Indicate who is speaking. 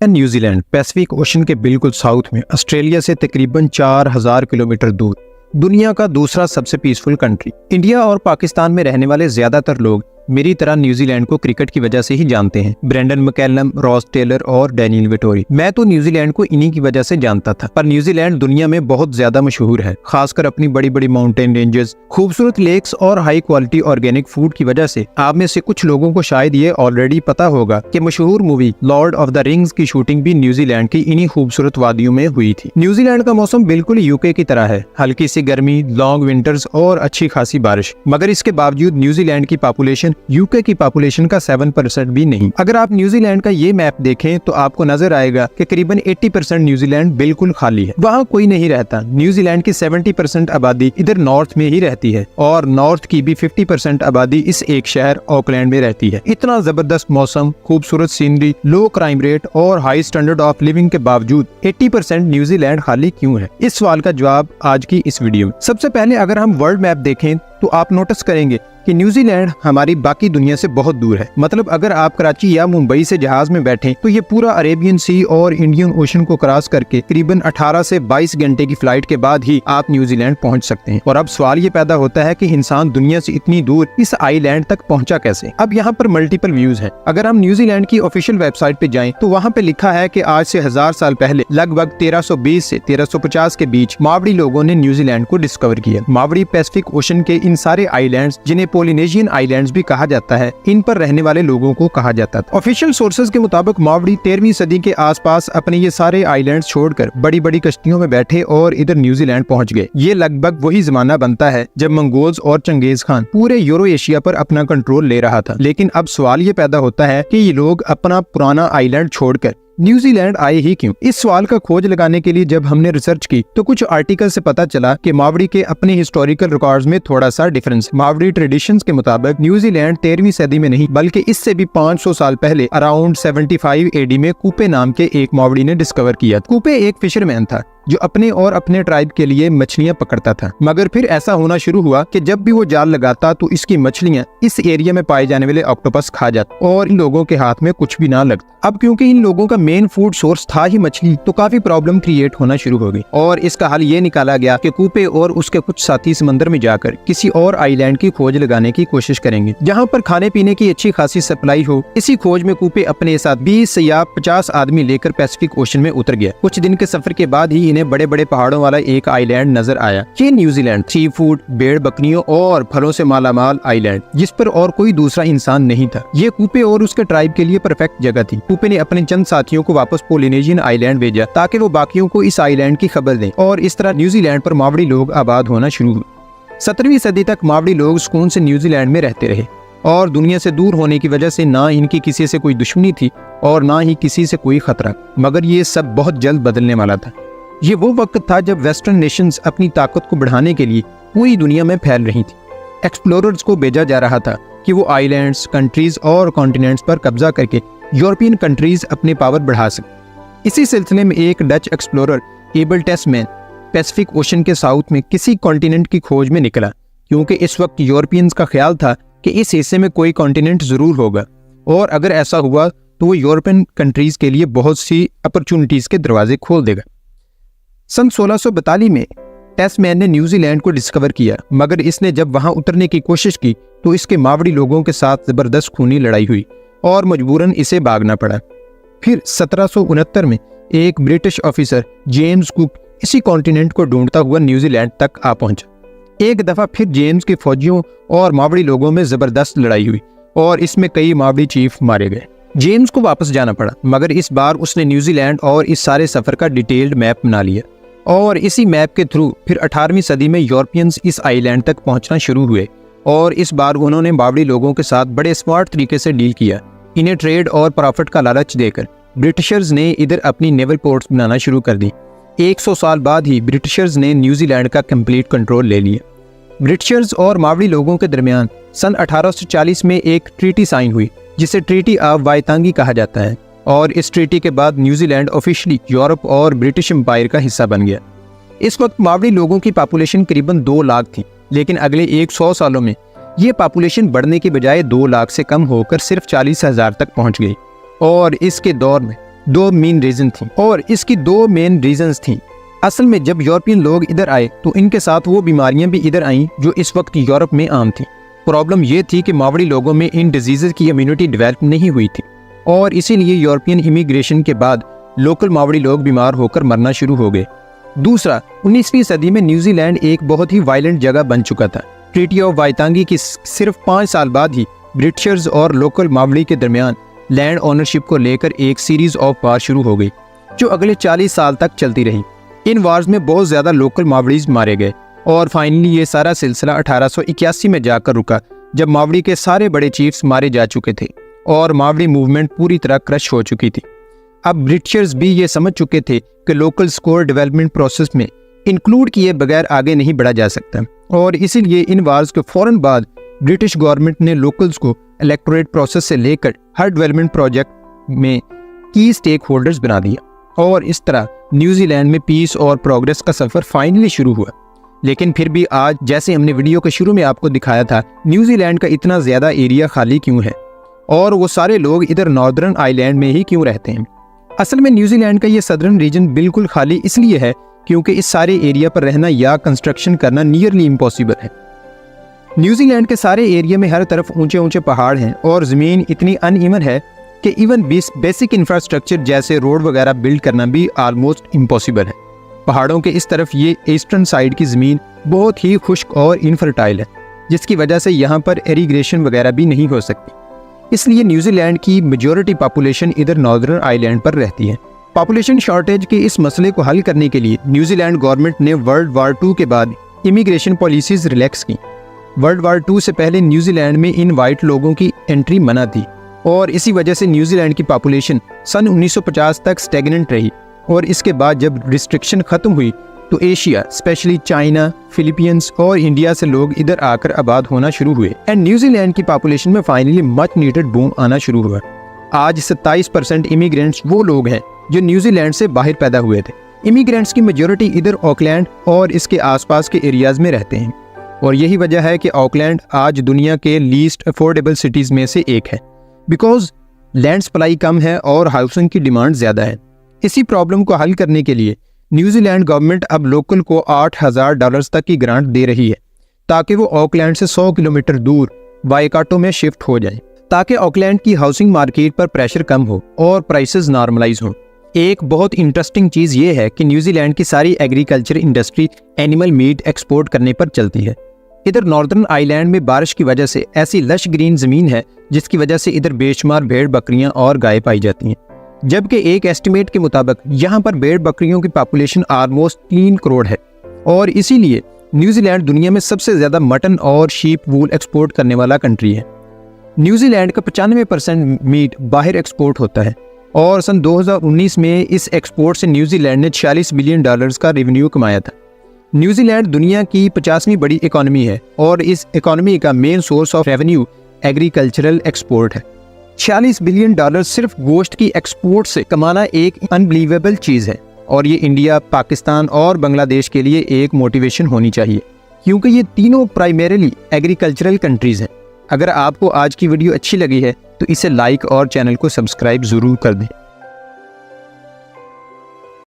Speaker 1: New Zealand Pacific Ocean के बिल्कुल south में ऑस्ट्रेलिया से तकरीबन 4000 किलोमीटर दूर दुनिया का दूसरा सबसे पीसफुल कंट्री। इंडिया और पाकिस्तान में रहने वाले ज्यादातर लोग मेरी तरह न्यूजीलैंड को क्रिकेट की वजह से ही जानते हैं। ब्रेंडन मैकलम, रॉस टेलर और डैनियल वेटोरी। मैं तो न्यूजीलैंड को इन्हीं की वजह से जानता था। पर न्यूजीलैंड दुनिया में बहुत ज्यादा मशहूर है, खासकर अपनी बड़ी बड़ी माउंटेन रेंजेस, खूबसूरत लेक्स और हाई क्वालिटी ऑर्गेनिक फूड की वजह से। आप में से कुछ लोगों को शायद ये ऑलरेडी पता होगा कि मशहूर movie Lord of the rings की शूटिंग भी न्यूजीलैंड की इन्हीं खूबसूरत वादियों में हुई थी। न्यूजीलैंड का मौसम बिल्कुल यूके की तरह है, हल्की सी गर्मी, लॉन्ग विंटर्स और अच्छी खासी बारिश। मगर इसके बावजूद न्यूजीलैंड की पॉपुलेशन यूके की पॉपुलेशन का 7% भी नहीं। अगर आप न्यूजीलैंड का ये मैप देखें तो आपको नजर आएगा कि करीबन 80% न्यूजीलैंड बिल्कुल खाली है, वहाँ कोई नहीं रहता। न्यूजीलैंड की 70% आबादी इधर नॉर्थ में ही रहती है और नॉर्थ की भी 50% आबादी इस एक शहर ऑकलैंड में रहती है। इतना जबरदस्त मौसम, खूबसूरत सीनरी, लो क्राइम रेट और हाई स्टैंडर्ड ऑफ लिविंग के बावजूद 80% न्यूजीलैंड खाली क्यों है? इस सवाल का जवाब आज की इस वीडियो में। सबसे पहले अगर हम वर्ल्ड मैप देखें तो आप नोटिस करेंगे कि न्यूजीलैंड हमारी बाकी दुनिया से बहुत दूर है। मतलब अगर आप कराची या मुंबई से जहाज में बैठें तो ये पूरा अरेबियन सी और इंडियन ओशन को क्रॉस करके करीबन 18 से 22 घंटे की फ्लाइट के बाद ही आप न्यूजीलैंड पहुंच सकते हैं। और अब सवाल ये पैदा होता है कि इंसान दुनिया से इतनी दूर इस आइलैंड तक पहुंचा कैसे? अब यहाँ पर मल्टीपल व्यूज हैं। अगर हम न्यूजीलैंड की ऑफिशियल वेबसाइट पे जाएं तो वहाँ पे लिखा है कि आज से 1000 साल पहले लगभग 1320 से 1350 के बीच मावड़ी लोगों ने न्यूजीलैंड को डिस्कवर किया। मावड़ी पैसिफिक ओशन के इन सारे आइलैंड्स, जिन्हें पोलिनेशियन आइलैंड्स भी कहा जाता है, इन पर रहने वाले लोगों को कहा जाता था। ऑफिशियल सोर्सेज के मुताबिक मावड़ी 13वीं सदी के आसपास अपने ये सारे आइलैंड्स छोड़कर बड़ी बड़ी कश्तियों में बैठे और इधर न्यूजीलैंड पहुंच गए। ये लगभग वही जमाना बनता है जब मंगोल्स और चंगेज खान पूरे यूरो एशिया पर अपना कंट्रोल ले रहा था। लेकिन अब सवाल ये पैदा होता है कि ये लोग अपना पुराना आइलैंड छोड़कर न्यूजीलैंड आए ही क्यों? इस सवाल का खोज लगाने के लिए जब हमने रिसर्च की तो कुछ आर्टिकल से पता चला कि मावड़ी के अपने हिस्टोरिकल रिकॉर्ड्स में थोड़ा सा डिफरेंस। मावड़ी ट्रेडिशंस के मुताबिक न्यूजीलैंड 13वीं सदी में नहीं बल्कि इससे भी 500 साल पहले अराउंड 75 AD में कूपे नाम के एक मावड़ी ने डिस्कवर किया। कूपे एक फिशरमैन था जो अपने और अपने ट्राइब के लिए मछलियां पकड़ता था। मगर फिर ऐसा होना शुरू हुआ कि जब भी वो जाल लगाता तो इसकी मछलियां इस एरिया में पाए जाने वाले ऑक्टोपस खा जाती और इन लोगों के हाथ में कुछ भी ना लगता। अब क्योंकि इन लोगों का मेन फूड सोर्स था ही मछली, तो काफी प्रॉब्लम क्रिएट होना शुरू हो गई और इसका हल ये निकाला गया कि कूपे और उसके कुछ साथी समंदर में जाकर किसी और आइलैंड की खोज लगाने की कोशिश करेंगे जहाँ पर खाने पीने की अच्छी खासी सप्लाई हो। इसी खोज में कूपे अपने साथ 20 या 50 आदमी लेकर पैसिफिक ओशन में उतर गया। कुछ दिन के सफर के बाद ही बड़े बड़े पहाड़ों वाला एक आइलैंड नजर आया। ये न्यूजीलैंड सी फूड, भेड़ बकरियों और फलों से मालामाल आइलैंड, जिस पर और कोई दूसरा इंसान नहीं था। ये कूपे और उसके ट्राइब के लिए परफेक्ट जगह थी। कूपे ने अपने चंद साथियों को वापस पोलिनेशियन आइलैंड भेजा ताकि वो बाकियों को इस आइलैंड की खबर दें और इस तरह न्यूजीलैंड पर मावड़ी लोग आबाद होना शुरू हुए। 17वीं सदी तक मावड़ी लोग सुकून से न्यूजीलैंड में रहते रहे और दुनिया से दूर होने की वजह से ना इनकी किसी से कोई दुश्मनी थी और ना ही किसी से कोई खतरा। मगर ये सब बहुत जल्द बदलने वाला था। ये वो वक्त था जब वेस्टर्न नेशंस अपनी ताकत को बढ़ाने के लिए पूरी दुनिया में फैल रही थी। एक्सप्लोरर्स को भेजा जा रहा था कि वो आइलैंड्स, कंट्रीज और कॉन्टिनेंट्स पर कब्जा करके यूरोपियन कंट्रीज अपने पावर बढ़ा सके। इसी सिलसिले में एक Dutch explorer Abel Tasman Pacific Ocean के साउथ में किसी कॉन्टिनेंट की खोज में निकला, क्योंकि इस वक्त यूरोपियंस का ख्याल था कि इस हिस्से में कोई कॉन्टिनेंट जरूर होगा और अगर ऐसा हुआ तो वो यूरोपियन कंट्रीज के लिए बहुत सी अपॉर्चुनिटीज के दरवाजे खोल देगा। सन 1642 में टेस्मैन ने न्यूजीलैंड को डिस्कवर किया, मगर इसने जब वहां उतरने की कोशिश की तो इसके मावड़ी लोगों के साथ जबरदस्त खूनी लड़ाई हुई और मजबूरन इसे भागना पड़ा। फिर 1769 में एक ब्रिटिश ऑफिसर जेम्स कुक इसी कॉन्टिनेंट को ढूंढता हुआ न्यूजीलैंड तक आ पहुंचा। एक दफा फिर जेम्स के फौजियों और मावड़ी लोगों में जबरदस्त लड़ाई हुई और इसमें कई मावड़ी चीफ मारे गए। जेम्स को वापस जाना पड़ा, मगर इस बार उसने न्यूजीलैंड और इस सारे सफर का डिटेल्ड मैप बना लिया और इसी मैप के थ्रू फिर 18वीं सदी में यूरोपियंस इस आइलैंड तक पहुंचना शुरू हुए और इस बार उन्होंने मावड़ी लोगों के साथ बड़े स्मार्ट तरीके से डील किया। इन्हें ट्रेड और प्रॉफिट का लालच देकर ब्रिटिशर्स ने इधर अपनी नेवल पोर्ट्स बनाना शुरू कर दी। 100 साल बाद ही ब्रिटिशर्स ने न्यूजीलैंड का कंप्लीट कंट्रोल ले लिया। ब्रिटिशर्स और मावड़ी लोगों के दरमियान सन 1840 में एक ट्रीटी साइन हुई जिसे ट्रीटी ऑफ वाइतांगी कहा जाता है और इस ट्रीटी के बाद न्यूजीलैंड ऑफिशियली यूरोप और ब्रिटिश एम्पायर का हिस्सा बन गया। इस वक्त मावड़ी लोगों की पॉपुलेशन करीबन 2 लाख थी, लेकिन अगले 100 सालों में ये पॉपुलेशन बढ़ने के बजाय 2 लाख से कम होकर सिर्फ 40,000 तक पहुंच गई और इसके दौर में दो मेन रीजन थी, और इसकी दो मेन रीजंस थी। असल में जब यूरोपियन लोग इधर आए तो इनके साथ वो बीमारियां भी इधर आईं जो इस वक्त यूरोप में आम थी। प्रॉब्लम ये थी कि मावड़ी लोगों में इन डिजीज़ की इम्यूनिटी डेवलप नहीं हुई थी, और इसीलिए यूरोपियन इमिग्रेशन के बाद लोकल मावड़ी लोग बीमार होकर मरना शुरू हो गए। दूसरा, 19वीं सदी में न्यूजीलैंड एक बहुत ही वायलेंट जगह बन चुका था। ट्रीटी ऑफ वाइतांगी की सिर्फ 5 साल बाद ही ब्रिटिशर्स और लोकल मावड़ी के दरमियान लैंड ओनरशिप को लेकर एक सीरीज ऑफ वार शुरू हो गई जो अगले 40 साल तक चलती रही। इन वार्स में बहुत ज़्यादा लोकल मावड़ीज मारे गए, और फाइनली ये सारा सिलसिला 1881 में जाकर रुका, जब मावड़ी के सारे बड़े चीफ्स मारे जा चुके थे और मावड़ी मूवमेंट पूरी तरह क्रश हो चुकी थी। अब ब्रिटिशर्स भी ये समझ चुके थे कि लोकल स्कोर डेवलपमेंट प्रोसेस में इंक्लूड किए बगैर आगे नहीं बढ़ा जा सकता, और इसीलिए इन वार्स के फ़ौरन बाद ब्रिटिश गवर्नमेंट ने लोकल्स को इलेक्टोरेट प्रोसेस से लेकर हर डेवलपमेंट प्रोजेक्ट में की स्टेक होल्डर्स बना दिया, और इस तरह न्यूजीलैंड में पीस और प्रोग्रेस का सफ़र फाइनली शुरू हुआ। लेकिन फिर भी आज, जैसे हमने वीडियो के शुरू में आपको दिखाया था, न्यूजीलैंड का इतना ज़्यादा एरिया खाली क्यों है, और वो सारे लोग इधर नॉर्दर्न आइलैंड में ही क्यों रहते हैं। असल में न्यूजीलैंड का ये सदर्न रीजन बिल्कुल खाली इसलिए है क्योंकि इस सारे एरिया पर रहना या कंस्ट्रक्शन करना नियरली इम्पॉसिबल है। न्यूजीलैंड के सारे एरिया में हर तरफ ऊंचे ऊंचे पहाड़ हैं, और ज़मीन इतनी अनइवन है कि इवन बेसिक इंफ्रास्ट्रक्चर जैसे रोड वगैरह बिल्ड करना भी आलमोस्ट इम्पॉसिबल है। पहाड़ों के इस तरफ ये ईस्टर्न साइड की ज़मीन बहुत ही खुश्क और इनफर्टाइल है, जिसकी वजह से यहाँ पर इरिगेशन वगैरह भी नहीं हो सकती। इसलिए न्यूजीलैंड की मेजॉरिटी पॉपुलेशन इधर नॉर्दर्न आइलैंड पर रहती है। पॉपुलेशन शॉर्टेज के इस मसले को हल करने के लिए न्यूजीलैंड गवर्नमेंट ने वर्ल्ड वार 2 के बाद इमिग्रेशन पॉलिसीज रिलैक्स की। वर्ल्ड वार 2 से पहले न्यूजीलैंड में इन वाइट लोगों की एंट्री मना थी, और इसी वजह से न्यूजीलैंड की पॉपुलेशन सन 1950 तक स्टेगनेंट रही, और इसके बाद जब रिस्ट्रिक्शन ख़त्म हुई तो एशिया, स्पेशली चाइना, फिलीपींस और इंडिया से लोग इधर आकर आबाद होना शुरू हुए, एंड न्यूजीलैंड की पॉपुलेशन में फाइनली मच नीडेड बूम आना शुरू हुआ। आज 27% इमिग्रेंट्स वो लोग हैं जो न्यूजीलैंड से बाहर पैदा हुए थे। इमिग्रेंट्स की मेजॉरिटी इधर ऑकलैंड और इसके आसपास के एरियाज में रहते हैं, और यही वजह है कि ऑकलैंड आज दुनिया के लीस्ट अफोर्डेबल सिटीज़ में से एक है, बिकॉज लैंड सप्लाई कम है और हाउसिंग की डिमांड ज़्यादा है। इसी प्रॉब्लम को हल करने के लिए न्यूजीलैंड गवर्नमेंट अब लोकल को $8,000 तक की ग्रांट दे रही है, ताकि वो ऑकलैंड से 100 किलोमीटर दूर वाइकाटो में शिफ्ट हो जाए, ताकि ऑकलैंड की हाउसिंग मार्केट पर प्रेशर कम हो और प्राइसेस नॉर्मलाइज हों। एक बहुत इंटरेस्टिंग चीज़ ये है कि न्यूजीलैंड की सारी agriculture industry animal meet export करने पर चलती है। इधर नॉर्दर्न आइलैंड में बारिश की वजह से ऐसी लश ग्रीन ज़मीन है जिसकी वजह से इधर बेशुमार भेड़ बकरियां और गाय पाई जाती हैं, जबकि एक एस्टिमेट के मुताबिक यहाँ पर भेड़ बकरियों की पॉपुलेशन ऑलमोस्ट 3 करोड़ है, और इसीलिए न्यूजीलैंड दुनिया में सबसे ज़्यादा मटन और शीप वूल एक्सपोर्ट करने वाला कंट्री है। न्यूजीलैंड का 95% मीट बाहर एक्सपोर्ट होता है, और सन 2019 में इस एक्सपोर्ट से न्यूजीलैंड ने $46 बिलियन का रेवेन्यू कमाया था। न्यूजीलैंड दुनिया की 50वीं बड़ी इकोनॉमी है, और इस इकोनॉमी का main source of revenue agricultural export है। $46 बिलियन सिर्फ गोश्त की एक्सपोर्ट से कमाना एक अनबिलीवेबल चीज़ है, और ये इंडिया, पाकिस्तान और बांग्लादेश के लिए एक मोटिवेशन होनी चाहिए, क्योंकि ये तीनों प्राइमरीली एग्रीकल्चरल कंट्रीज़ हैं। अगर आपको आज की वीडियो अच्छी लगी है तो इसे लाइक और चैनल को सब्सक्राइब ज़रूर कर दें।